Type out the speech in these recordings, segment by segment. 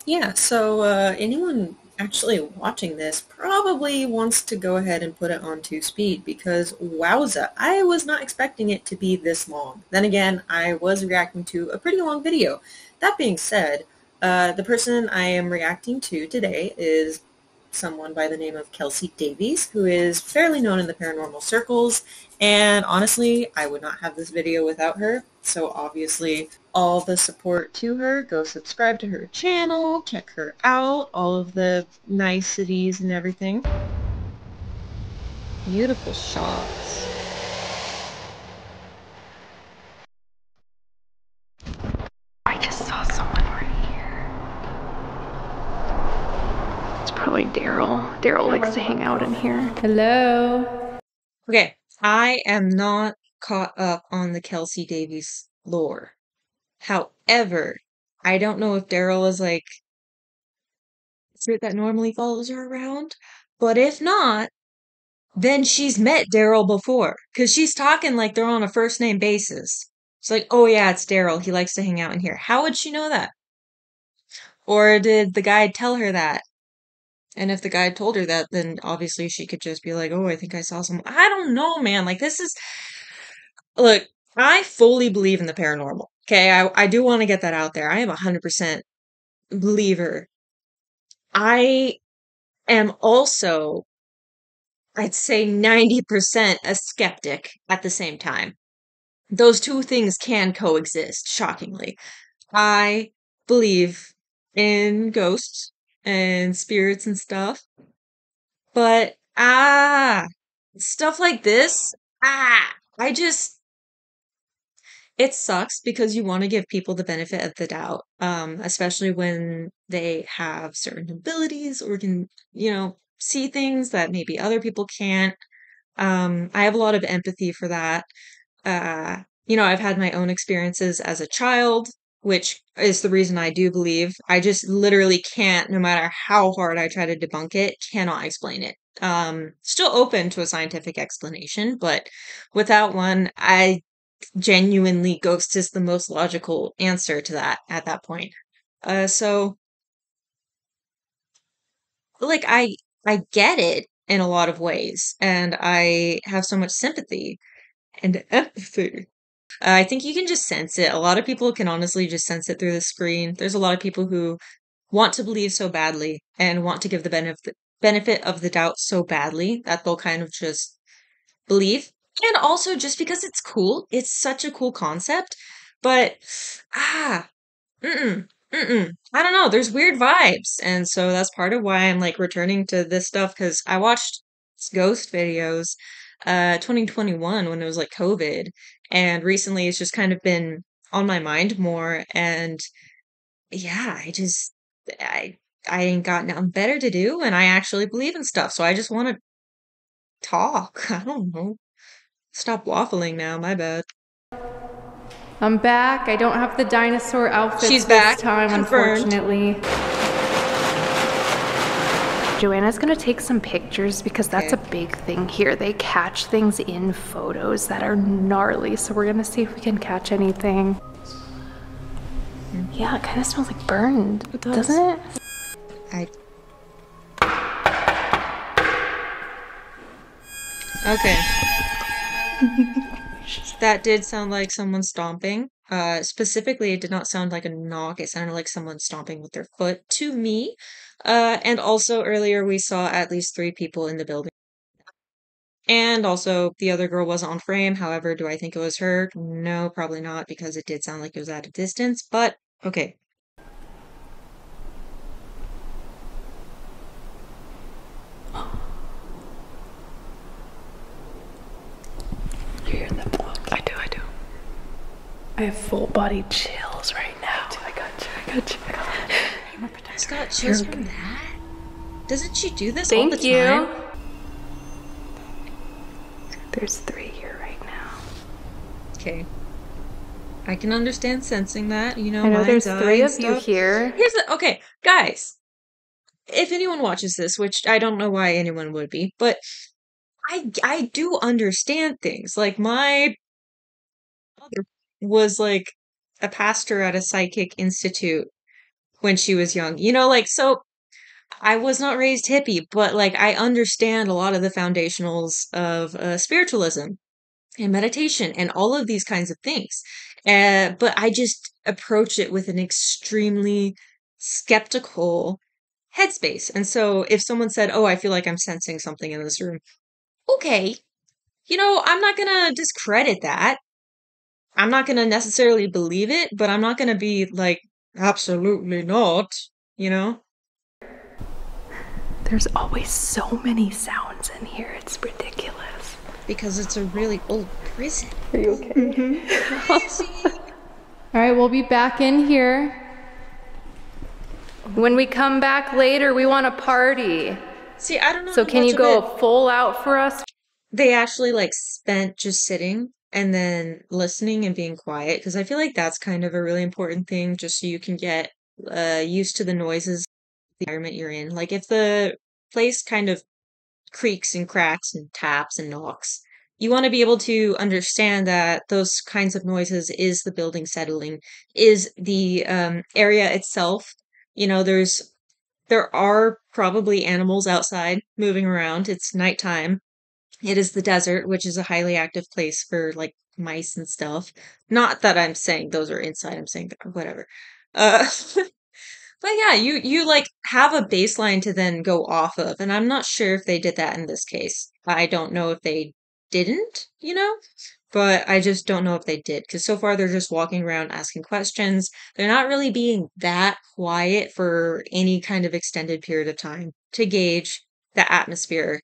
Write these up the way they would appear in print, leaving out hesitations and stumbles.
Yeah, so anyone actually watching this probably wants to go ahead and put it on 2 speed because wowza, I was not expecting it to be this long. Then again, I was reacting to a pretty long video. That being said, the person I am reacting to today is someone by the name of Kelsie Davies, who is fairly known in the paranormal circles, and honestly, I would not have this video without her, so obviously all the support to her. Go subscribe to her channel, check her out, all of the niceties and everything. Beautiful shots. I just saw someone right here. It's probably Daryl. Daryl likes to hang out in here. Hello. Okay, I am not caught up on the Kelsie Davies lore. However, I don't know if Daryl is like fruit that normally follows her around, but if not, then she's met Daryl before, because she's talking like they're on a first name basis. It's like, oh yeah, it's Daryl. He likes to hang out in here. How would she know that? Or did the guide tell her that? And if the guide told her that, then obviously she could just be like, oh, I think I saw some. I don't know, man. Like, this is. Look, I fully believe in the paranormal. Okay, I do want to get that out there. I am a 100% believer. I am also, I'd say 90% a skeptic at the same time. Those two things can coexist, shockingly. I believe in ghosts and spirits and stuff, but stuff like this, I just it sucks because you want to give people the benefit of the doubt, especially when they have certain abilities or can, see things that maybe other people can't. I have a lot of empathy for that. I've had my own experiences as a child, which is the reason I do believe. I just literally can't, no matter how hard I try to debunk it, cannot explain it. Still open to a scientific explanation, but without one, I genuinely ghost is the most logical answer to that at that point. So like I get it in a lot of ways, and I have so much sympathy and empathy. I think you can just sense it. A lot of people can honestly just sense it through the screen. There's a lot of people who want to believe so badly and want to give the benefit of the doubt so badly that they'll kind of just believe. And also just because it's cool, it's such a cool concept. But ah, mm-mm, mm-mm. I don't know. There's weird vibes, and so that's part of why I'm like returning to this stuff because I watched ghost videos, 2021 when it was like COVID, and recently it's just kind of been on my mind more. And yeah, I I ain't got nothing better to do, and I actually believe in stuff, so I just want to talk. I don't know. Stop waffling now. My bad. I'm back. I don't have the dinosaur She's outfits this back. time, Confirmed. unfortunately. Joanna's gonna take some pictures because that's a Okay. big thing here. They catch things in photos that are gnarly, so we're gonna see if we can catch anything. Yeah, it kind of smells like burned, It does. doesn't it? I Okay. That did sound like someone stomping. Specifically, it did not sound like a knock. It sounded like someone stomping with their foot to me. And also earlier we saw at least 3 people in the building. And also the other girl wasn't on frame. However, do I think it was her? No, probably not because it did sound like it was at a distance, but okay. You hear that block? I do, I do. I have full body chills right now. I got you, I got you. I'm a protector. It's got chills from that? Doesn't she do this all the Thank you. time? There's 3 here right now. Okay. I can understand sensing that, I know mind's there's eye 3 and of you stuff. here. Okay, guys, if anyone watches this, which I don't know why anyone would be, but I do understand things. Like my mother was like a pastor at a psychic institute when she was young. Like, so I was not raised hippie, but like I understand a lot of the foundationals of spiritualism and meditation and all of these kinds of things. But I just approach it with an extremely skeptical headspace. And so if someone said, "Oh, I feel like I'm sensing something in this room," okay, I'm not gonna discredit that. I'm not gonna necessarily believe it, but I'm not gonna be like, absolutely not, you know? There's always so many sounds in here. It's ridiculous. Because it's a really old prison. Are you okay? All right, we'll be back in here. When we come back later, we want a party. See, I don't know. So can you go full out for us? They actually like spent just sitting and then listening and being quiet because I feel like that's kind of a really important thing just so you can get used to the noises, the environment you're in. Like if the place kind of creaks and cracks and taps and knocks, you want to be able to understand that those kinds of noises is the building settling, is the area itself. There are probably animals outside moving around. It's nighttime. It is the desert, which is a highly active place for like mice and stuff. Not that I'm saying those are inside, I'm saying whatever. Uh but yeah, you like have a baseline to then go off of, and I'm not sure if they did that in this case. I don't know if they didn't, but I just don't know if they did because so far they're just walking around asking questions. They're not really being that quiet for any kind of extended period of time to gauge the atmosphere.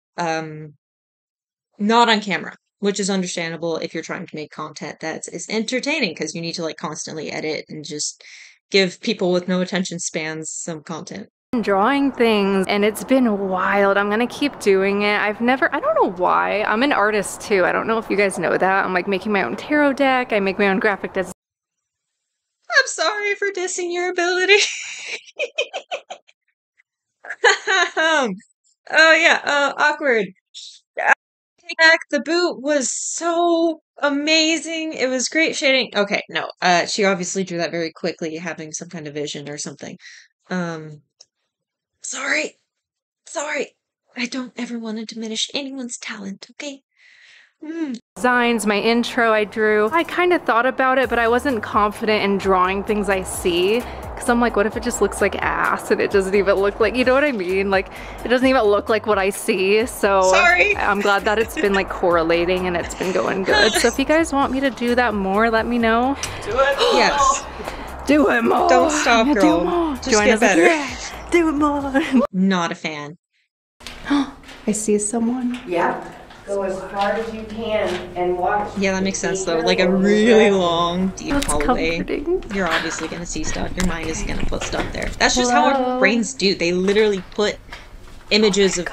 Not on camera, which is understandable if you're trying to make content that is entertaining because you need to like constantly edit and just give people with no attention spans some content. Drawing things, and it's been wild. I'm gonna keep doing it. I don't know why. I'm an artist too. I don't know if you guys know that. I'm like making my own tarot deck. I make my own graphic design. I'm sorry for dissing your ability. Oh yeah, awkward. Take back, the boot was so amazing. It was great shading. Okay, no, she obviously drew that very quickly, having some kind of vision or something. Um, sorry, sorry. I don't ever want to diminish anyone's talent, okay? Designs, my intro I drew. I kind of thought about it, but I wasn't confident in drawing things I see. Cause I'm like, what if it just looks like ass and it doesn't even look like, you know what I mean? Like, it doesn't even look like what I see. So Sorry. I'm glad that it's been like correlating and it's been going good. So if you guys want me to do that more, let me know. Do it. Yes. Do it more. Don't stop, girl. Do it more. Just get better. Like, do it more. Not a fan. I see someone. Yeah. Go as hard as you can and watch. Yeah, that makes sense though. Like a really long, deep That's hallway. comforting. You're obviously gonna see stuff. Your mind is gonna put stuff there. That's just how our brains do. They literally put images of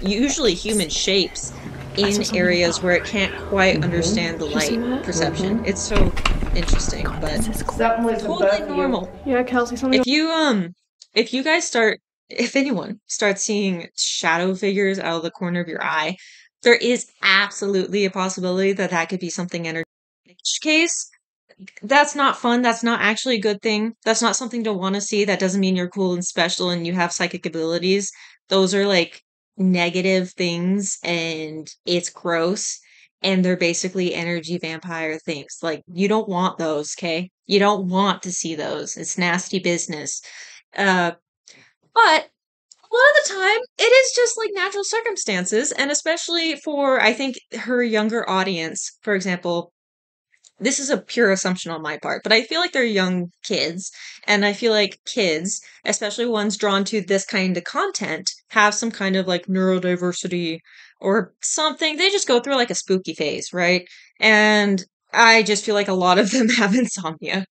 usually human shapes in areas where it can't quite understand the light perception. It's so interesting, but Something was totally above you. normal. Yeah, Kelsey, something. If you guys start, if anyone starts seeing shadow figures out of the corner of your eye, there is absolutely a possibility that that could be something energetic. In which case, that's not fun. That's not actually a good thing. That's not something to want to see. That doesn't mean you're cool and special and you have psychic abilities. Those are like negative things and it's gross. And they're basically energy vampire things. Like, you don't want those, okay? You don't want to see those. It's nasty business. Uh, but a lot of the time, it is just like natural circumstances, and especially for, I think, her younger audience, for example, this is a pure assumption on my part, but I feel like they're young kids, and I feel like kids, especially ones drawn to this kind of content, have some kind of like neurodiversity or something. They just go through like a spooky phase, right? And I just feel like a lot of them have insomnia.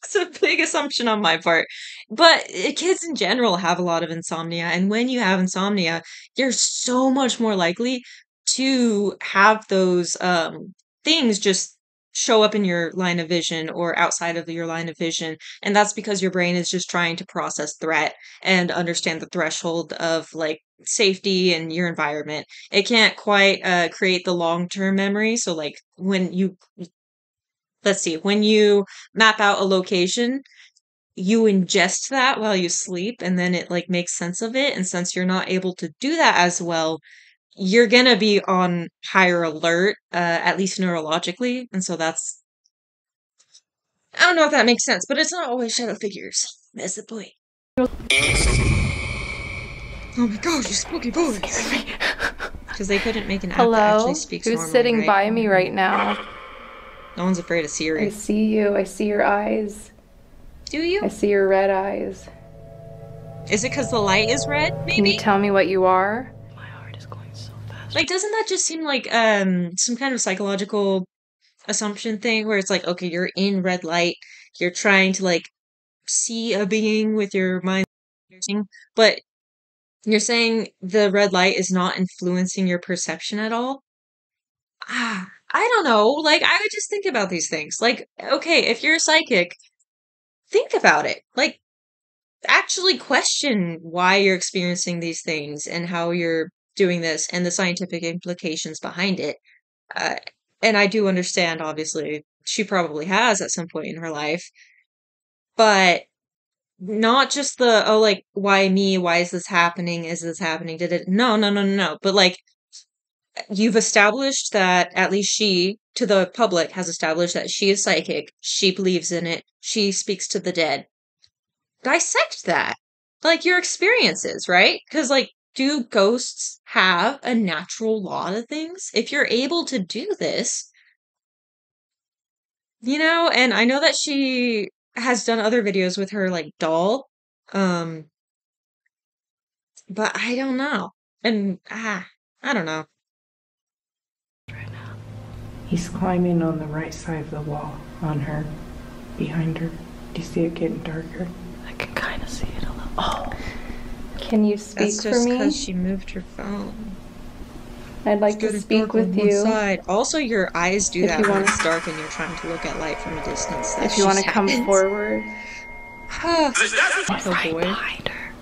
It's a big assumption on my part. But kids in general have a lot of insomnia. And when you have insomnia, you're so much more likely to have those things just show up in your line of vision or outside of your line of vision. And that's because your brain is just trying to process threat and understand the threshold of like safety and your environment. It can't quite create the long-term memory. So like when you let's see, when you map out a location, you ingest that while you sleep and then it like makes sense of it. And since you're not able to do that as well, you're gonna be on higher alert, at least neurologically. And so that's, I don't know if that makes sense, but it's not always shadow figures. That's the point. Oh my gosh, you spooky boys. Because they couldn't make an app that Hello? actually speaks Who's normally, sitting right? by me right now? No one's afraid of I Siri. see you. I see your eyes. Do I you? see your red eyes. Is it because the light is red, Can you maybe? tell me what you are? Like, doesn't that just seem like some kind of psychological assumption thing where it's like, okay, you're in red light, you're trying to like see a being with your mind, but you're saying the red light is not influencing your perception at all? I don't know. Like, I would just think about these things. Like, okay, if you're a psychic, think about it. Like, actually question why you're experiencing these things and how you're doing this and the scientific implications behind it. Uh, and I do understand, obviously, she probably has at some point in her life, but not just the, oh, like, why me? Why is this happening? Is this happening? Did it? No, no, no, no, no. But like, you've established that at least she, to the public, has established that she is psychic. She believes in it. She speaks to the dead. Dissect that. Like your experiences, right? Because, like, do ghosts have a natural law to things? If you're able to do this, and I know that she has done other videos with her, like, doll, um, but I don't know. And, I don't know. He's climbing on the right side of the wall on her, behind her. Do you see it getting darker? I can kind of see it a little. Oh. Can you speak That's for just me? because she moved her phone. I'd like It's to good speak dark on with one you. side. Also, your eyes do If that you when wanna- it's dark and you're trying to look at light from a distance. That If you want to just come happens. forward. Oh boy. Behind her.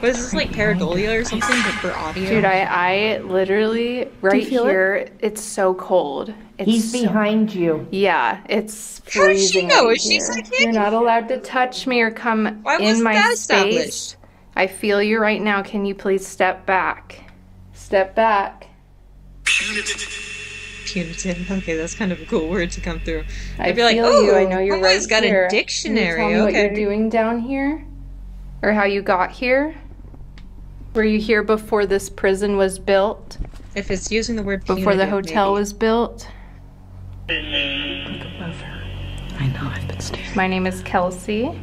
What is this, like pareidolia or something, but for audio? Dude, I literally, right feel it? here, it's so cold. It's He's so- behind you. Yeah, it's How does she freezing know? right Is she here. psychic? You're not allowed to touch me or come Why in wasn't my that space. established? I feel you right now. Can you please step back? Step back. Punitive. Okay, that's kind of a cool word to come through. I I'd be like, feel oh, you. I know you're right Papa's got here. a Can you dictionary. tell me what Okay. you're doing down here? Or how you got here? Were you here before this prison was built? If it's using the word Before the punitive, hotel maybe. was built? Look above her. I know, I've been staring. My name is Kelsie.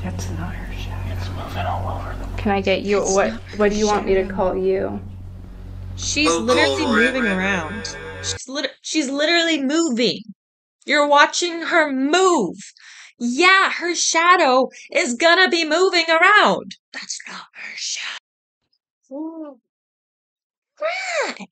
That's not her shadow. It's moving all over the Can I get you, It's what not do you want me to shadow. call you? She's literally moving around. She's literally moving. You're watching her move. Yeah, her shadow is gonna be moving around. That's not her shadow. Ooh. Right.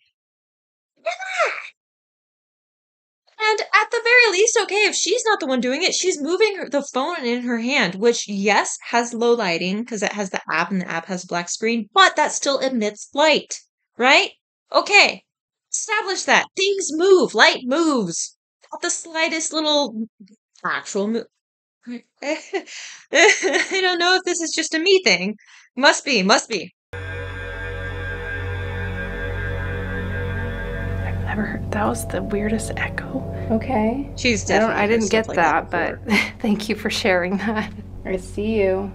And at the very least, okay, if she's not the one doing it, she's moving the phone in her hand, which, yes, has low lighting because it has the app and the app has black screen, but that still emits light, right? Okay, establish that. Things move, light moves. Not the slightest little actual move. I don't know if this is just a me thing. Must be, must be. I've never heard, that was the weirdest echo. Okay. She's I definitely heard didn't stuff get like that, before. but thank you for sharing that. I see you.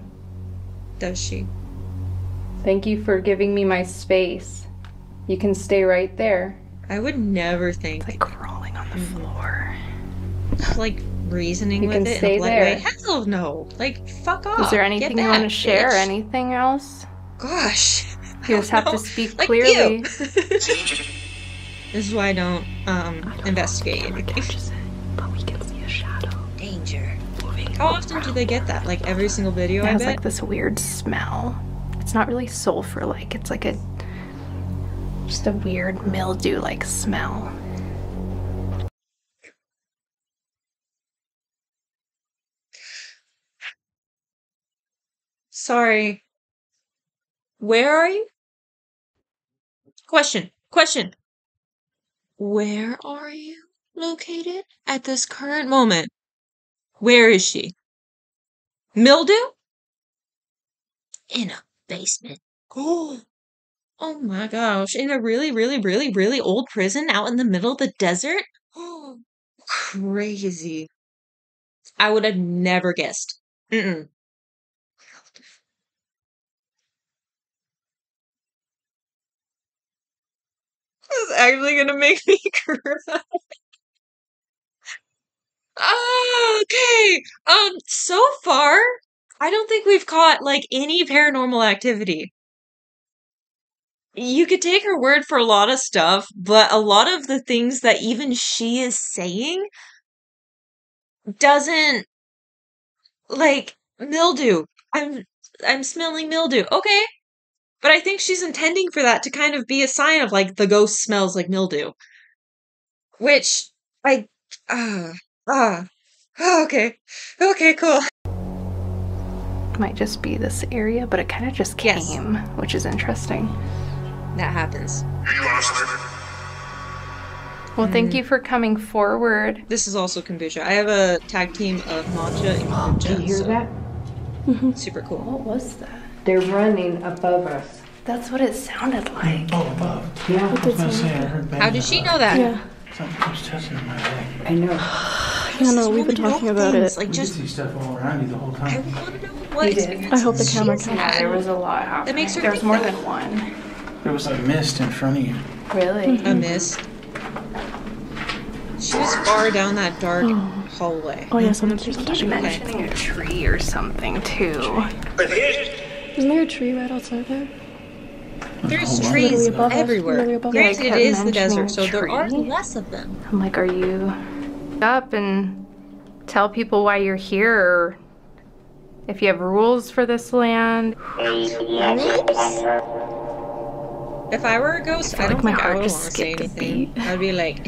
Does she? Thank you for giving me my space. You can stay right there. I would never think Like crawling on the floor. like reasoning You with can it in stay a polite there. way. Hell no. Like, fuck off. Is there Get anything you want to back, share? bitch. Anything else? Gosh. You just have to speak clearly. This is why I don't investigate anything. But we can see a shadow. Danger. How often do they get that? Like every single video, It I has bet? like this weird smell. It's not really sulfur-like. It's like just a weird mildew-like smell. Sorry. Where are you? Question. Where are you located at this current moment? Where is she? Mildew? In a basement. Oh, oh my gosh. In a really, really, really, really old prison out in the middle of the desert? Oh, crazy. I would have never guessed. Mm-mm. This is actually gonna make me cry. Okay. So far, I don't think we've caught like any paranormal activity. You could take her word for a lot of stuff, but a lot of the things that even she is saying doesn't like mildew. I'm smelling mildew. Okay. But I think she's intending for that to kind of be a sign of like the ghost smells like mildew. Which I ah ah okay. Okay, cool. Might just be this area, but it kind of just Yes. came, which is interesting. That happens. Well, thank you for coming forward. This is also kombucha. I have a tag team of matcha and kombucha. Do you hear so that? super cool. What was that? They're running above us. That's what it sounded like. Oh, above. Yeah, I was gonna say, I heard banging How did she know above. that? Yeah, Something was touching my leg. I know. yeah, no, we've been talking about it. Like You just see stuff all around you the whole I time. want to know what You did. experience I hope the camera she's can- Yeah, had. there was a lot happening. That makes her There's think more that. than one. There was a mist in front of you. Really? A mist. She was far down that dark hallway. Oh yeah, something keeps Keep touching me. mentioning a tree or something too. Isn't there a tree right outside there? There's Oh, wow. trees Literally above us, everywhere. literally above us. Granted, Yeah, I it kept is the mentioning desert, so there are tree. less of them. I'm like, are you up and tell people why you're here, or if you have rules for this land? If I were a ghost, I feel don't like my think I heart would want just to say skipped a anything. beat. I'd be like,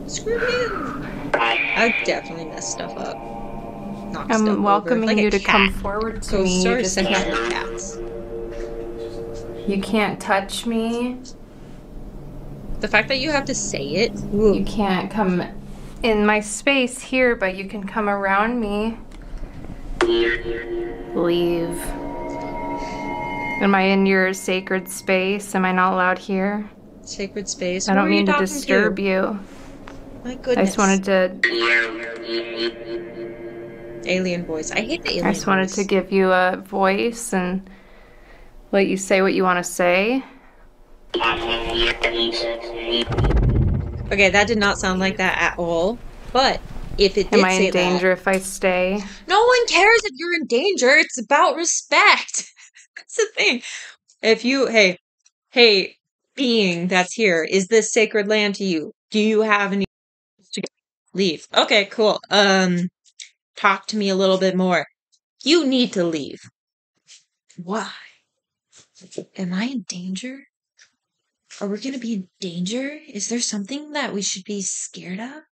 screw you. I'd definitely mess stuff up. Knock stuff I'm over. welcoming Like a you to come cat. forward to Ghosts me. You are just essentially can't. cats. You can't touch me. The fact that you have to say it. You can't come in my space here, but you can come around me. Leave. Am I in your sacred space? Am I not allowed here? Sacred space. I Who don't are you mean to talking disturb you. My I goodness. just wanted to. Alien voice. I hate the alien I just wanted voice. to give you a voice and let you say what you want to say. Okay, that did not sound like that at all. But if it did Am I say in danger if I stay? that, no one cares if you're in danger. It's about respect. That's the thing. If you, hey, being that's here, is this sacred land to you? Do you have any to leave? Okay, cool. Talk to me a little bit more. You need to leave. Why? Am I in danger? Are we gonna be in danger? Is there something that we should be scared of?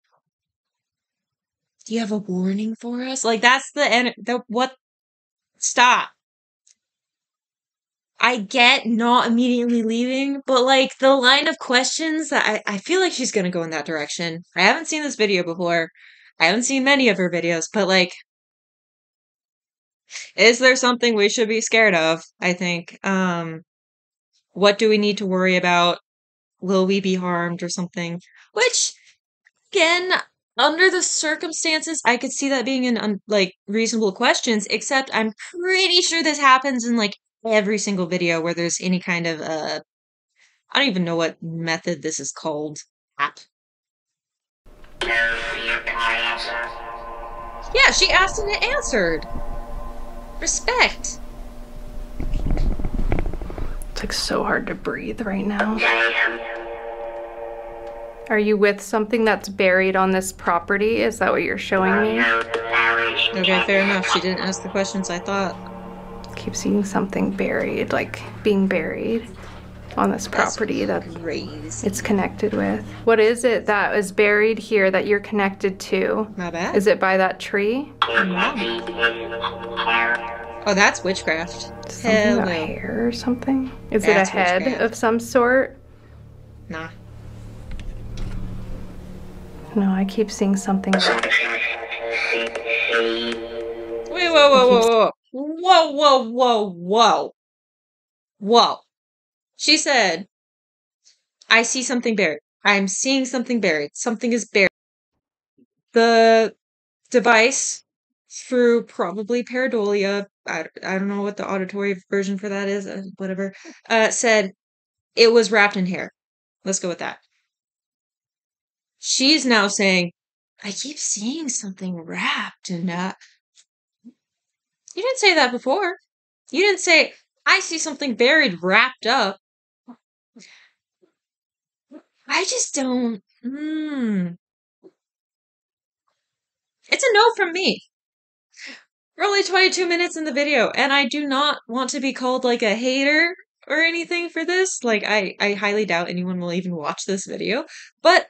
Do you have a warning for us? Like that's the what? Stop. I get not immediately leaving, but like the line of questions that I feel like she's gonna go in that direction. I haven't seen this video before. I haven't seen many of her videos, but like, is there something we should be scared of? I think. What do we need to worry about? Will we be harmed or something? Which, again, under the circumstances, I could see that being an like reasonable questions. Except I'm pretty sure this happens in like every single video where there's any kind of I don't even know what method this is called. App. Yeah, she asked and it answered. Respect. It's like so hard to breathe right now. Are you with something that's buried on this property? Is that what you're showing me? Okay, fair enough. She didn't ask the questions I thought. Keep seeing something buried, like being buried on this property that Crazy. it's connected with. What is it that is buried here that you're connected to? My bad. Is it by that tree? Oh, that's witchcraft. Something Hell about no. hair or something? Is That's it a head witchcraft. of some sort? Nah. No, I keep seeing something. Wait, whoa, whoa, whoa, whoa, whoa, whoa. She said, I see something buried. I'm seeing something buried. Something is buried. The device, through probably pareidolia, I don't know what the auditory version for that is, whatever, said it was wrapped in hair. Let's go with that. She's now saying, I keep seeing something wrapped in that. You didn't say that before. You didn't say, I see something buried, wrapped up. I just don't. It's a no from me. We're only 22 minutes in the video, and I do not want to be called like a hater or anything for this. Like, I highly doubt anyone will even watch this video. But,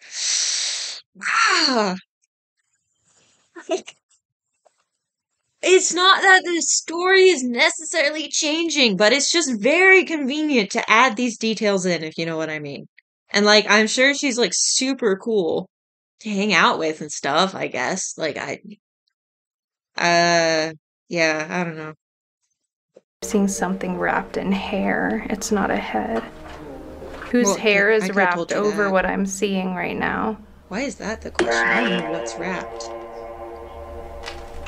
it's not that the story is necessarily changing, but it's just very convenient to add these details in, if you know what I mean. And, like, I'm sure she's, like, super cool to hang out with and stuff, I guess. Like, yeah, I don't know. Seeing something wrapped in hair. It's not a head. Whose hair is wrapped over what I'm seeing right now? Why is that the question? I don't know what's wrapped.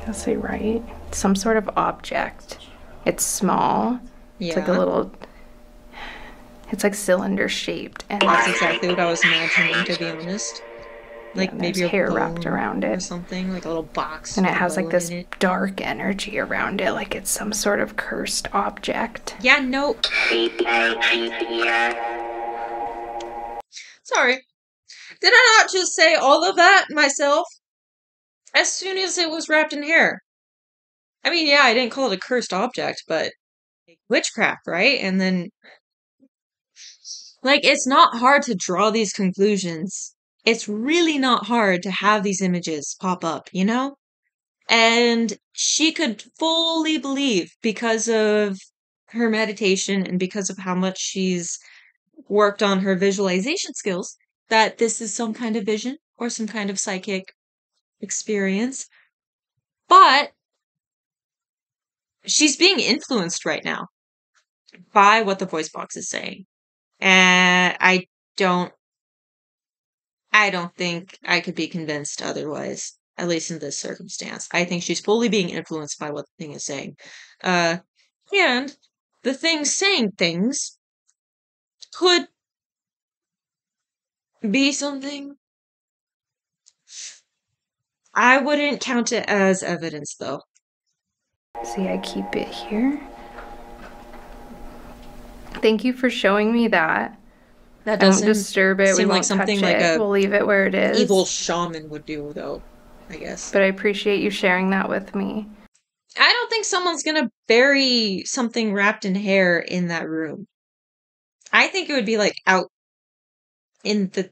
I'll say right. Some sort of object. It's small. Yeah. It's like a little... It's like cylinder shaped. And that's exactly what I was imagining, to be honest. Like, yeah, maybe a hair wrapped around it. Or something, like a little box. And it has like this dark energy around it, like it's some sort of cursed object. Yeah, no. Sorry. Did I not just say all of that myself? As soon as it was wrapped in hair. I mean, yeah, I didn't call it a cursed object, but witchcraft, right? And then, like, it's not hard to draw these conclusions. It's really not hard to have these images pop up, you know? And she could fully believe, because of her meditation and because of how much she's worked on her visualization skills, that this is some kind of vision or some kind of psychic experience. But she's being influenced right now by what the voice box is saying. And I don't think I could be convinced otherwise, at least in this circumstance. I think she's fully being influenced by what the thing is saying. And the thing saying things could be something. I wouldn't count it as evidence, though. See, I keep it here. Thank you for showing me that. That doesn't disturb it. We won't touch it. We'll leave it where it is. Evil shaman would do, though, I guess. But I appreciate you sharing that with me. I don't think someone's gonna bury something wrapped in hair in that room. I think it would be, like, out in the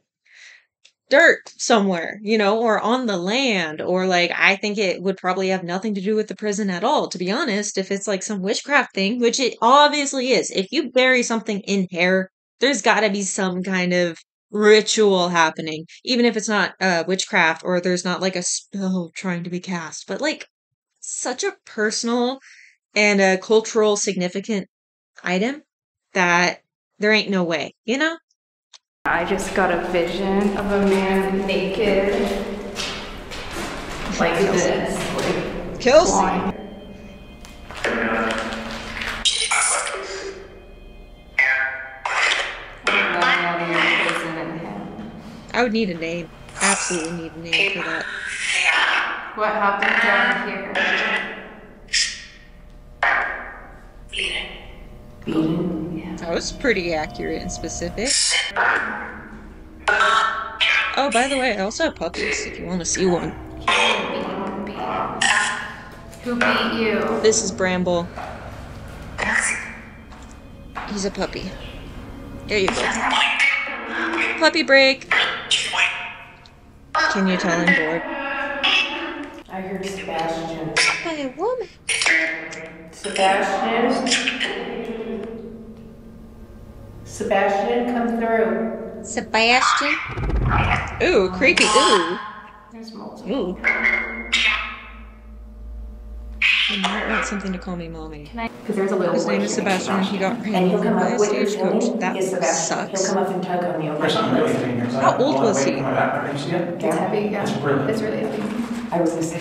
dirt somewhere, you know, or on the land, or, like, I think it would probably have nothing to do with the prison at all, to be honest, if it's, like, some witchcraft thing, which it obviously is. If you bury something in hair, there's gotta be some kind of ritual happening, even if it's not witchcraft, or there's not, like, a spell trying to be cast, but, like, such a personal and a cultural significant item that there ain't no way, you know? I just got a vision of a man naked, like this, like Kelsie. I would need a name. Absolutely need a name for that. What happened down here? Bleeding. Yeah. That was pretty accurate and specific. Oh, by the way, I also have puppies, if you want to see one. Who beat you? This is Bramble. He's a puppy. There you go. Puppy break. Can you tell I'm bored? I heard Sebastian. By a woman. Sebastian? Sebastian, come through. Sebastian? Ooh, creepy. Ooh. There's multiple. Ooh. You might want something to call me mommy. Because there's a little His boy name here is named Sebastian, and he got Sebastian. ran And he'll over come by up, a what you're stagecoach. feeling That is Sebastian. He'll sucks. come up and tug on you. There's something really heavy in here. How old was he? My back, see it? It's heavy, It's yeah. really It's really heavy. I was gonna say,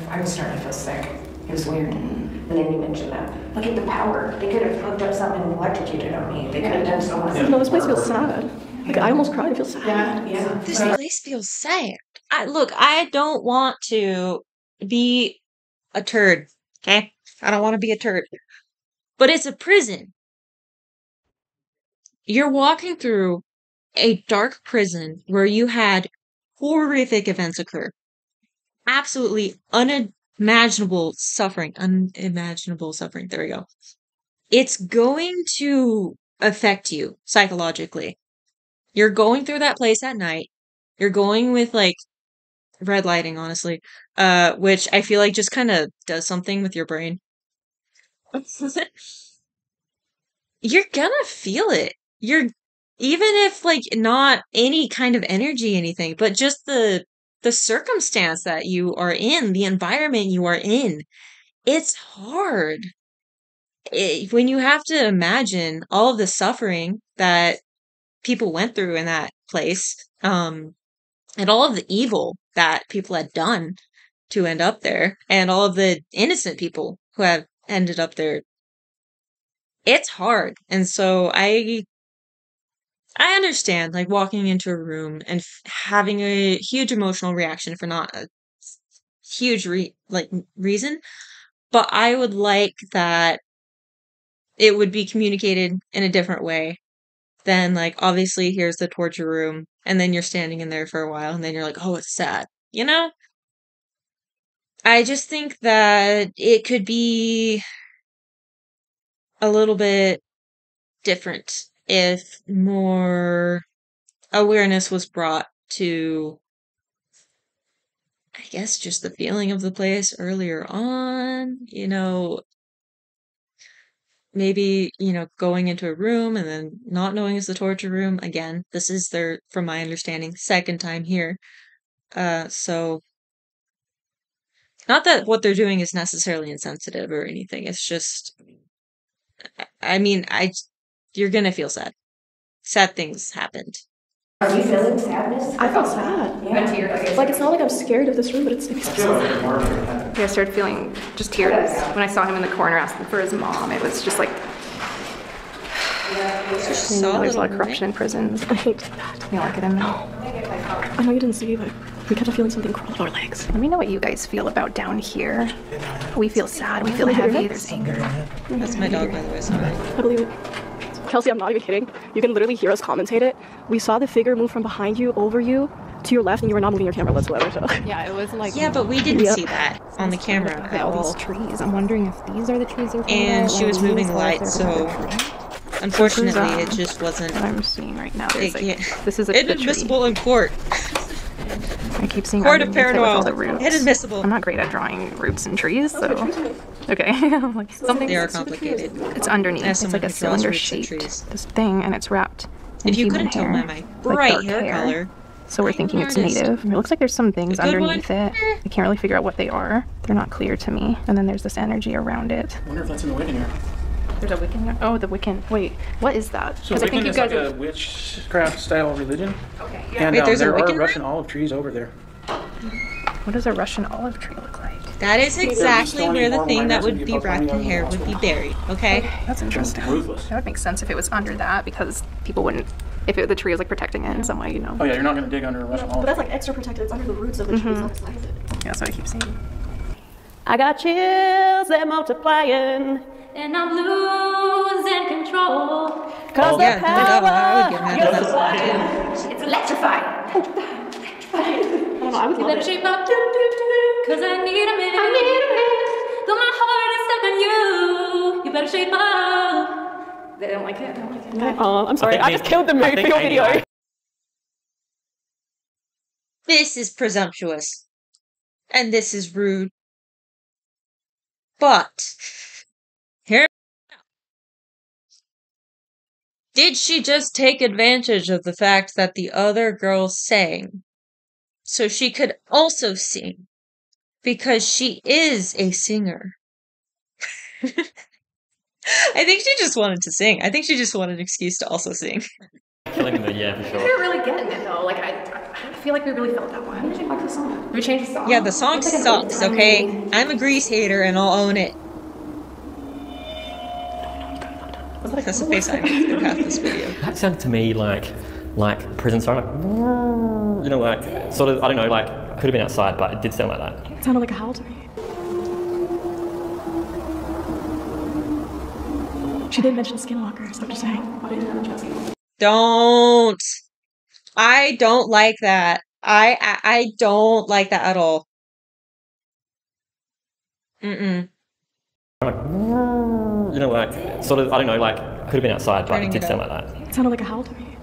I was starting to feel sick. It was weird. And then you mentioned that. Look at the power. They could have hooked up something and electrocuted on me. They could have done so much. No, this place feels sad. Like, I almost cried. It feels sad. Yeah. This place feels sad. I don't want to be a turd, okay? I don't want to be a turd. But it's a prison. You're walking through a dark prison where you had horrific events occur. Absolutely unimaginable suffering. Unimaginable suffering. There we go. It's going to affect you psychologically. You're going through that place at night. You're going with like red lighting, honestly, which I feel like just kind of does something with your brain. You're gonna feel it. You're even if like not any kind of energy, anything, but just the circumstance that you are in, the environment you are in, it's hard. When you have to imagine all of the suffering that people went through in that place, and all of the evil that people had done to end up there, and all of the innocent people who have ended up there, it's hard. And so I understand like walking into a room and having a huge emotional reaction for not a huge reason, but I would like that it would be communicated in a different way than like obviously here's the torture room and then you're standing in there for a while and then you're like, oh, it's sad, you know? I just think that it could be a little bit different if more awareness was brought to, I guess, just the feeling of the place earlier on. Maybe, going into a room and then not knowing it's the torture room. Again, this is their, from my understanding, second time here. So not that what they're doing is necessarily insensitive or anything. It's just, I mean, you're gonna feel sad. Sad things happened. Are you feeling sadness? I felt sad. Yeah. Like, it's not like I'm scared of this room, but it's I started feeling just tears when I saw him in the corner asking for his mom. It was just like, Just you know, saw there's a lot of little corruption in prisons. I hate that. You don't like it in there? I know you didn't see, but we kept on feeling something crawl up our legs. Let me know what you guys feel about down here. We feel sad, we feel heavy, there's anger. That's my dog, by the way. Sorry. I believe it. Kelsie, I'm not even kidding. You can literally hear us commentate it. We saw the figure move from behind you, over you, to your left, and you were not moving your camera whatsoever, so. Yeah, it was like... Yeah, but we didn't Yep. see that on the camera at all all. these trees. I'm wondering if these are the trees they're talking And about, she was like moving these, the or light, if there's so another tree. unfortunately, This it is, just wasn't. What I'm seeing right now is like, Yeah. this is a the tree. Inadmissible in court. I keep seeing Court of underneath it with all the paranormal. roots. Inadmissible. I'm not great at drawing roots and trees, so okay. Like something. They are complicated. It's underneath. As It's like someone a who draws cylinder roots and shaped trees. this thing, and it's wrapped in If you human couldn't tell hair, by my like bright dark hair color, so we're thinking I'm it's an artist. native. It looks like there's some things A good underneath one. it. I can't really figure out what they are. They're not clear to me. And then there's this energy around it. I wonder if that's in the Wiccan here. There's a Wiccan there? Oh, the Wiccan. Wait, what is that? So Because I Wiccan think you is guys like a witchcraft style religion. Okay, And Wait, there's a there Wiccan are there? Russian olive trees over there. What does a Russian olive tree look like? that is exactly stoning where the more thing that miners would and be people wrapped in finding hair out would be what's buried, okay? That's interesting. Ruthless. That would make sense if it was under that, because people wouldn't, if the tree was like protecting it in some way, you know? Oh yeah, you're not gonna dig under a Russian But olive. that's like extra protected. It's under the roots of the trees, not beside it. Yeah, that's what I keep saying. I got chills, they're multiplying. And I'm losing control. Cause Yeah, the no doubt. I would get power. mad at that. It's electrifying. I don't know, I would You love better it. shape up, cause I need a minute. Though my heart is stuck on you. You better shape up. They don't like it. They don't like it. I'm sorry, I just killed the mood for your video. This is presumptuous. And this is rude. But, here. Did she just take advantage of the fact that the other girl sang? So she could also sing. Because she is a singer. I think she just wanted to sing. I think she just wanted an excuse to also sing. Killing the yeah, for We're sure. really getting it though. Like I feel like we really felt that one. Why did you like the song? Did we change the song? Yeah, the song It's like an sucks, old-timey- okay? I'm a Grease hater and I'll own it. That's the face I make through half this video. That sounded to me like prison song, like you know, like sort of I don't know, like could have been outside, but it did sound like that. It sounded like a howl to me. She did mention skinwalkers, I'm just saying. Why didn't you mention skinwalkers? Don't. I don't like that. I don't like that at all. Mm-mm. Like you know, like sort of I don't know, like could have been outside, but it Turning did it sound up. like that. It sounded like a howl to me.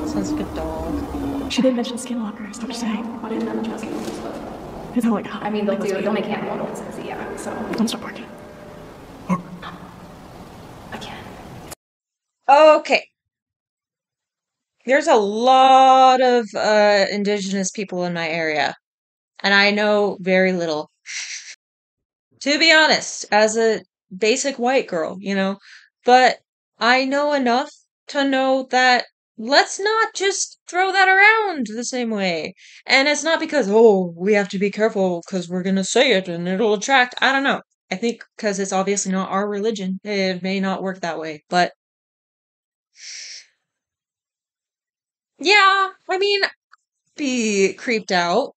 Sounds like a dog. She did mention skinwalkers, I'm just saying. Why didn't you mention skinwalkers? It sounded like a howl. I mean, they'll make animal noises, yeah. So Don't stop barking. again. Okay. There's a lot of indigenous people in my area, and I know very little. To be honest, as a basic white girl, you know, but I know enough to know that let's not just throw that around the same way. And it's not because, oh, we have to be careful because we're going to say it and it'll attract. I don't know. I think because it's obviously not our religion, it may not work that way. But yeah, I mean, be creeped out.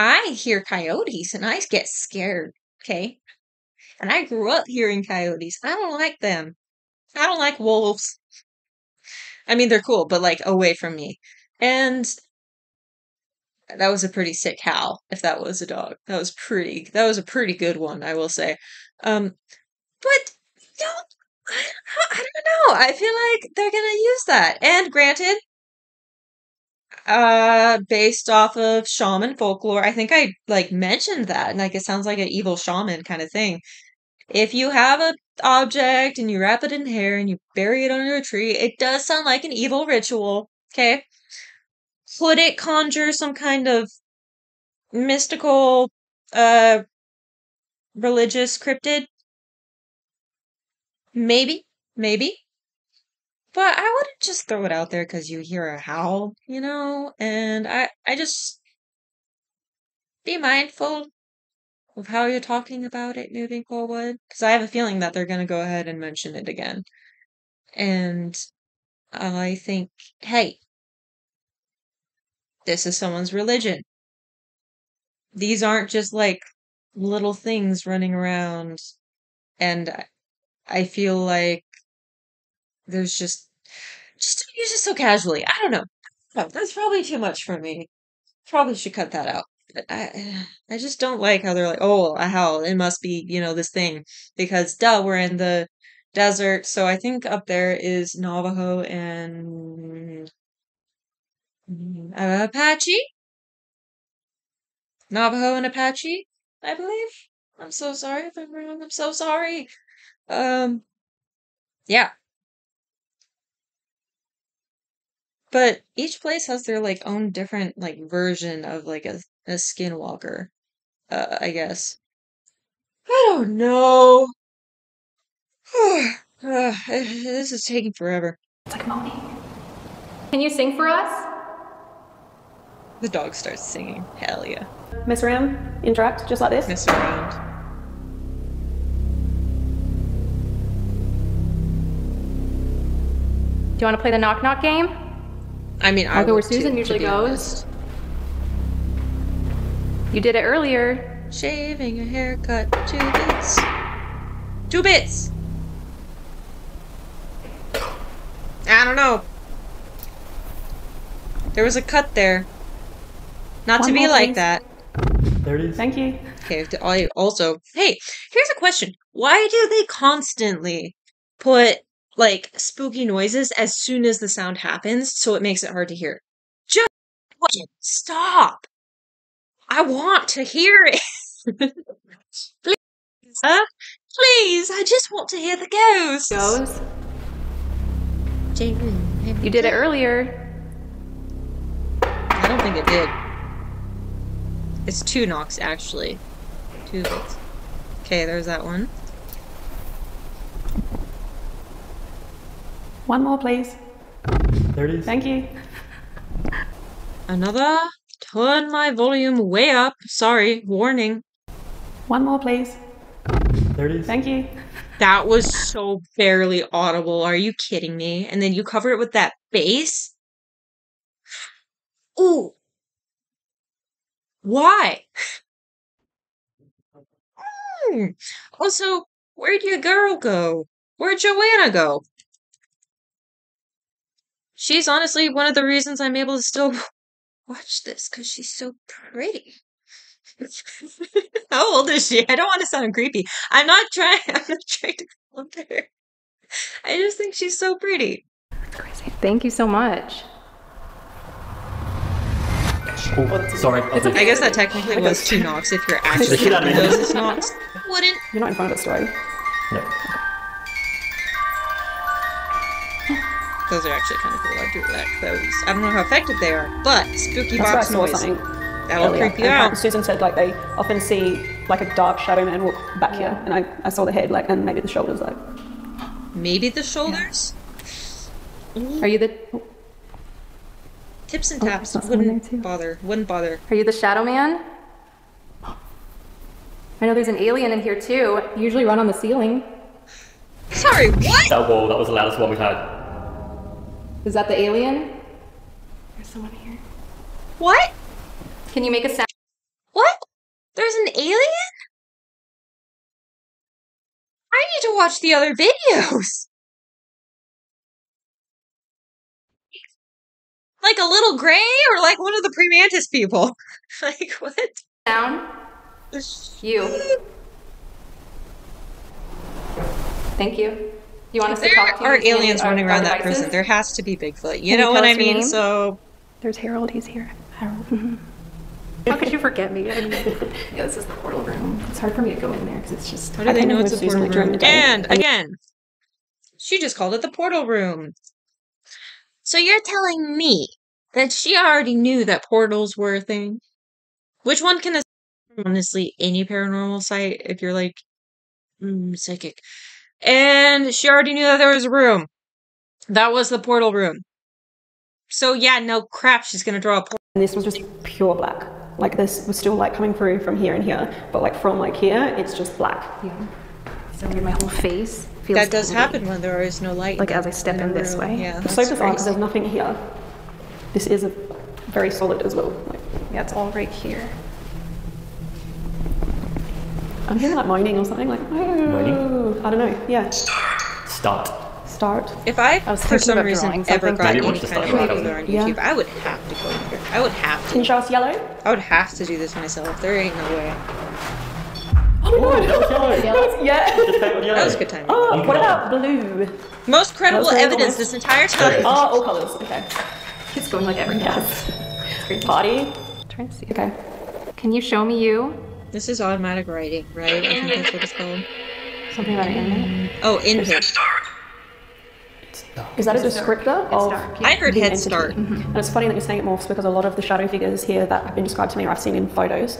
I hear coyotes and I get scared, okay? And I grew up hearing coyotes. I don't like them. I don't like wolves. I mean, they're cool, but like away from me. And that was a pretty sick howl, if that was a dog. That was a pretty good one, I will say. But I don't know. I feel like they're gonna use that. And granted, based off of shaman folklore, I think I like mentioned that. Like it sounds like an evil shaman kind of thing. If you have a object and you wrap it in hair and you bury it under a tree, it does sound like an evil ritual. Okay. Could it conjure some kind of mystical, uh, religious cryptid? Maybe, maybe. But I wouldn't just throw it out there because you hear a howl, you know? And I just be mindful of how you're talking about it moving forward. Because I have a feeling that they're going to go ahead and mention it again. And I think, hey, this is someone's religion. These aren't just like little things running around. And I feel like there's just don't use it so casually. I don't know. Oh, that's probably too much for me. Probably should cut that out. But I just don't like how they're like, oh, a howl. It must be, you know, this thing. Because duh, we're in the desert. So I think up there is Navajo and Apache? Navajo and Apache, I believe. I'm so sorry if I'm wrong. I'm so sorry. Yeah. But each place has their like own different like version of like a skinwalker, I guess. I don't know. This is taking forever. It's like moaning. Can you sing for us? The dog starts singing. Hell yeah. Mess around, interact, just like this. Mess around. Do you want to play the knock knock game? I mean, I'll go where would too, Susan to usually be goes. honest. You did it earlier. Shaving a haircut, 2 bits. 2 bits! I don't know. There was a cut there. Not One to be more, like please. that. There it is. Thank you. Okay, also, hey, here's a question. Why do they constantly put, like, spooky noises as soon as the sound happens so it makes it hard to hear? Just stop! I want to hear it! Please, huh? Please, I just want to hear the ghosts! Goes. You did it earlier. I don't think it did. It's 2 knocks, actually. Two bits. Okay, there's that one. One more, please. There it is. Thank you. Another. Turn my volume way up. Sorry, warning. One more, please. There it is. Thank you. That was so barely audible. Are you kidding me? And then you cover it with that bass? Ooh. Why? Also, where'd your girl go? Where'd Joanna go? She's honestly one of the reasons I'm able to still watch this, because she's so pretty. How old is she? I don't want to sound creepy. I'm not trying to compare. I just think she's so pretty. That's crazy. Thank you so much. Oh, sorry. I guess that technically was 2 knocks if you're actually shit out of me. those as knocks. Wouldn't. You're not in front of it, story. No. Those are actually kind of cool. I do like those. I don't know how effective they are, but spooky That's box why I saw noise. something That'll earlier. creep you And out. Susan said like they often see like a dark shadow man walk back here, and I saw the head like and maybe the shoulders like. Maybe the shoulders? Are you the Tips and Oh, taps that's someone there too. Wouldn't bother. Are you the shadow man? I know there's an alien in here too. You usually run on the ceiling. Sorry, what? That wall, that was the loudest one we've had. Is that the alien? There's someone here. What? Can you make a sound? What? There's an alien? I need to watch the other videos. Like a little gray or like one of the pre-mantis people? Like what? Sound? You. Thank you. You want us to There talk to you? are using aliens our- running our around that devices? person. There has to be Bigfoot. You Can know you what tell I us your mean? name? So There's Harold. He's here. Harold. How could you forget me? I mean, yeah, this is the portal room. It's hard for me to go in there because it's just. how do they came know in it's a with Susan, portal like, during room? the day. And again, she just called it the portal room. So you're telling me that she already knew that portals were a thing? Which one can honestly any paranormal site if you're like psychic? And she already knew that there was a room. That was the portal room. So yeah, no crap, she's gonna draw a portal. And this was just pure black. Like this was still like coming through from here and here, but like from like here, it's just black. Yeah. So my whole face feels. That does totally- happen when there is no light. Like as I step in the this room. way. Yeah, It's that's so bizarre because crazy. there's nothing here. This is a very solid as well. Like, Yeah, it's all right here. I'm hearing like moaning or something. Like Moaning? I don't know. Yeah. Start. Start. If I, was for thinking some about reason, drawing ever something. got Maybe any watch the kind of start. popular on Yeah. YouTube, I would have to go here. I would have Can you to. show us yellow? I would have to do this myself. There ain't no way. Oh my That was yellow. Yeah. Just paint with yellow. That was good timing. Oh, what about blue? Most credible That was very evidence nice. this entire time. Oh, all colors. Okay. It's going like everything. Yes. Party. Trying to see. Okay. Can you show me you? This is automatic writing, right? I think that's what it's called. Something about an inmate? Oh, input. Is that a descriptor of? dark, I heard the Head entity? Start. And it's funny that you're saying it morphs because a lot of the shadow figures here that have been described to me or I've seen in photos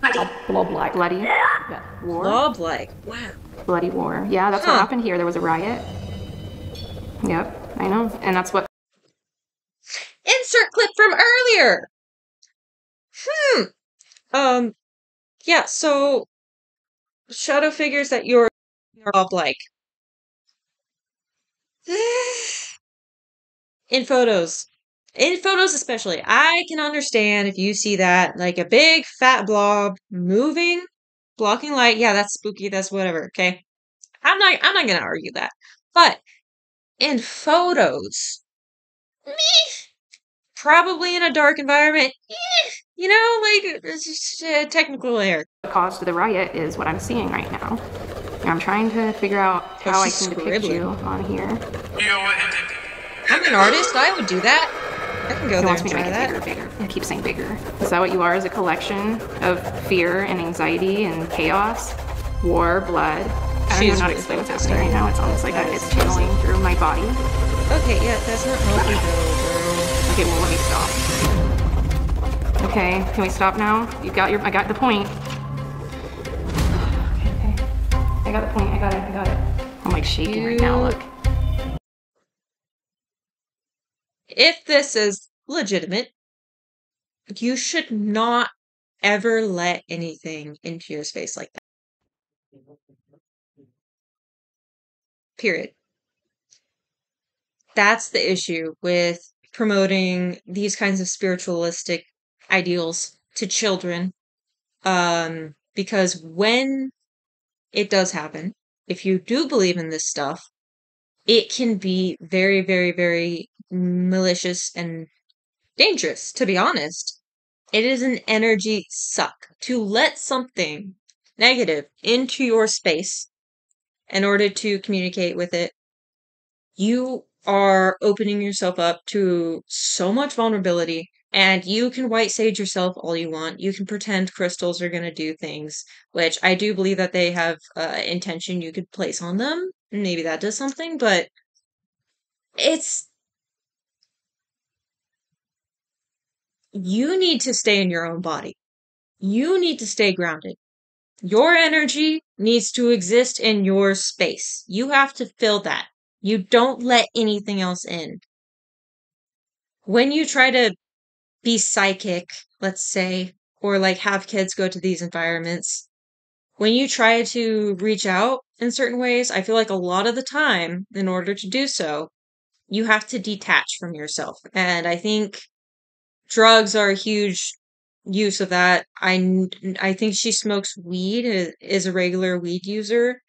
are blob-like. Bloody. Yeah. War. Blob-like. Wow. Bloody war. Yeah, that's what Huh. happened here. There was a riot. Yep, I know. And that's what. Insert clip from earlier. Yeah, so shadow figures that you're blob-like. In photos. In photos especially. I can understand if you see that, like a big fat blob moving, blocking light. Yeah, that's spooky, that's whatever, okay? I'm not gonna argue that. But in photos, meh, probably in a dark environment, you know, like it's just a technical error. What caused the riot is what I'm seeing right now. And I'm trying to figure out how I she's can depict scribbling. you on here. I'm an artist, I would do that. I can go It there wants and me to try make it that. bigger, bigger. I keep saying bigger. Is that what you are? Is a collection of fear and anxiety and chaos, war, blood? I She's don't know how to really explain what's focused happening right now. It's almost like it's channeling through my body. Okay, yeah, that's not helping though, Okay, well let me stop. Okay, can we stop now? You got your. I got the point. I got the point. I got it. I got it. I'm like shaking right now. Look. If this is legitimate, you should not ever let anything into your space like that. Period. That's the issue with promoting these kinds of spiritualistic ideals to children. Because when it does happen, if you do believe in this stuff, it can be very, very, very malicious and dangerous, to be honest. It is an energy suck to let something negative into your space in order to communicate with it. You are opening yourself up to so much vulnerability, and you can white sage yourself all you want. You can pretend crystals are going to do things, which I do believe that they have intention you could place on them. Maybe that does something, but you need to stay in your own body. You need to stay grounded. Your energy needs to exist in your space. You have to fill that. You don't let anything else in. When you try to be psychic, let's say, or like have kids go to these environments, when you try to reach out in certain ways, I feel like a lot of the time, in order to do so, you have to detach from yourself. And I think drugs are a huge use of that. I think she smokes weed, is a regular weed user.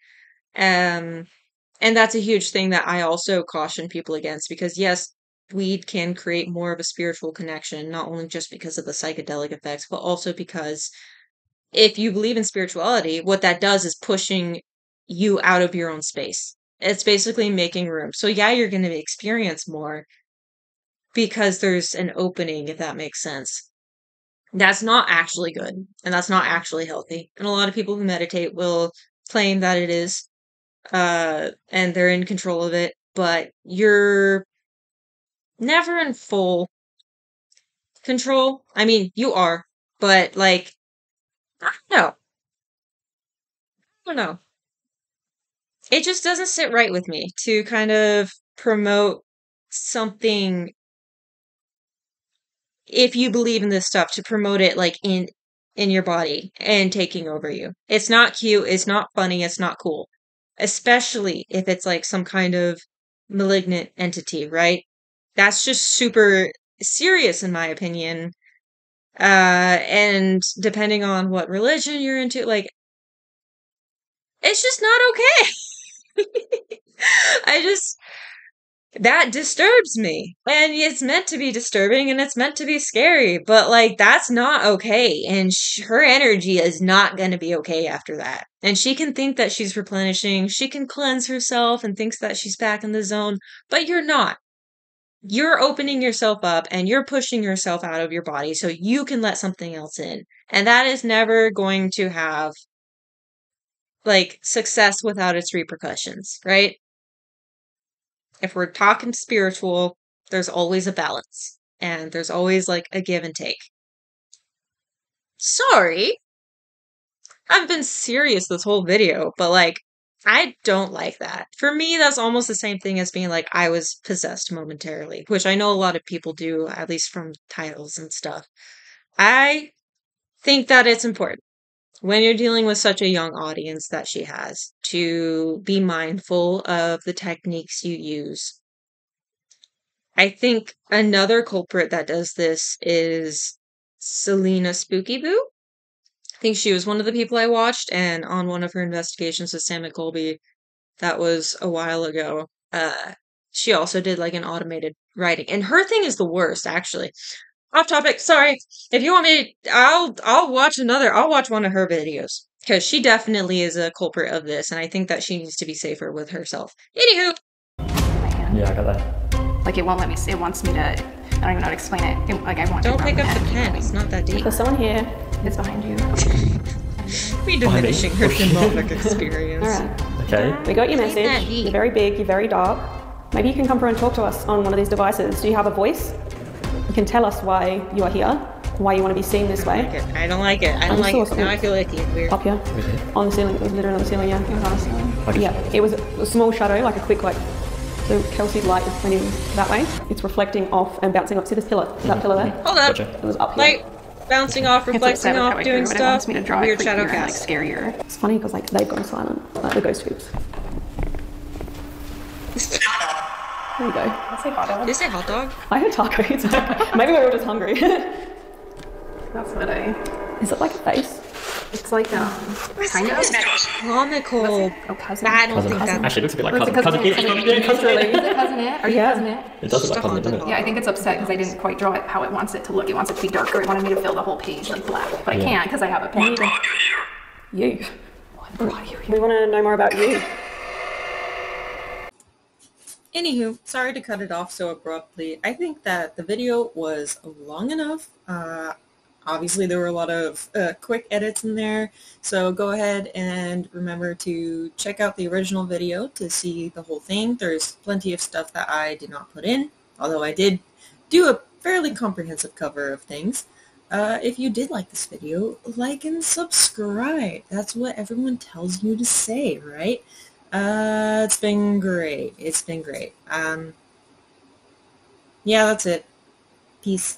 And that's a huge thing that I also caution people against, because yes, weed can create more of a spiritual connection, not only just because of the psychedelic effects, but also because if you believe in spirituality, what that does is pushing you out of your own space. It's basically making room. So yeah, you're going to experience more because there's an opening, if that makes sense. That's not actually good, and that's not actually healthy. And a lot of people who meditate will claim that it is, and they're in control of it, but you're never in full control. I mean, you are, but like, I don't know. I don't know. It just doesn't sit right with me to kind of promote something, if you believe in this stuff, to promote it like in your body and taking over you. It's not cute, it's not funny, it's not cool. Especially if it's like some kind of malignant entity, right? That's just super serious in my opinion. And depending on what religion you're into, like, it's just not okay. That disturbs me. And it's meant to be disturbing and it's meant to be scary, but like, that's not okay. And her energy is not going to be okay after that. And she can think that she's replenishing, she can cleanse herself and thinks that she's back in the zone, but you're not. You're opening yourself up and you're pushing yourself out of your body so you can let something else in. And that is never going to have like success without its repercussions, right? If we're talking spiritual, there's always a balance and there's always like a give and take. Sorry, I've been serious this whole video, but like, I don't like that. For me, that's almost the same thing as being like, I was possessed momentarily, which I know a lot of people do, at least from titles and stuff. I think that it's important when you're dealing with such a young audience that she has to be mindful of the techniques you use. I think another culprit that does this is Selena Spooky Boo. I think she was one of the people I watched, and on one of her investigations with Sam McColby, that was a while ago, she also did like an automated writing. And her thing is the worst, actually. Off topic, sorry. If you want me, I'll watch one of her videos. Because she definitely is a culprit of this, and I think that she needs to be safer with herself. Anywho. Yeah, I got that. Like, it won't let me, it wants me to, I don't even know how to explain it. Like, I want to Don't pick up the pen, it's not that deep. There's someone here. It's behind you. We diminishing her demonic experience. Alright. Okay. We got your message. You're very big, you're very dark. Maybe you can come through and talk to us on one of these devices. Do you have a voice? You can tell us why you are here. why you want to be seen this way. I don't like it. I don't like it. Now I feel like it's weird. Up here, on the ceiling. It was literally on the ceiling. Yeah, it was on the ceiling. Yeah, it was a small shadow, like a quick like. So Kelsie's light is pointing that way. It's reflecting off and bouncing up. See this pillar? That pillar there? Hold up. It was up here. Light bouncing off, reflecting off, doing stuff. Me to draw Weird it shadow creepier and, like, cast. scarier. It's funny because like they've gone silent, like the ghost tubes. There you go. Let's say hot dog. Did you say hot dog? I had tacos. Maybe we were just hungry. That's what I... Is it like a face? It's like kind of Comical. cousin. I don't think that. Actually, it looks a bit like Looks cousin. like Cousin. cousin. Yeah, cousin. Is it cousin it? Are you cousin it? It does look like cousin, doesn't it? Yeah, I think it's upset because I didn't quite draw it how it wants it to look. It wants it to be darker. It wanted me to fill the whole page like black, but I can't because I have a pen. You. We want to know more about you. Anywho, sorry to cut it off so abruptly. I think that the video was long enough. Obviously, there were a lot of quick edits in there, so go ahead and remember to check out the original video to see the whole thing. There's plenty of stuff that I did not put in, although I did do a fairly comprehensive cover of things. If you did like this video, like and subscribe. That's what everyone tells you to say, right? It's been great. It's been great. Yeah, that's it. Peace.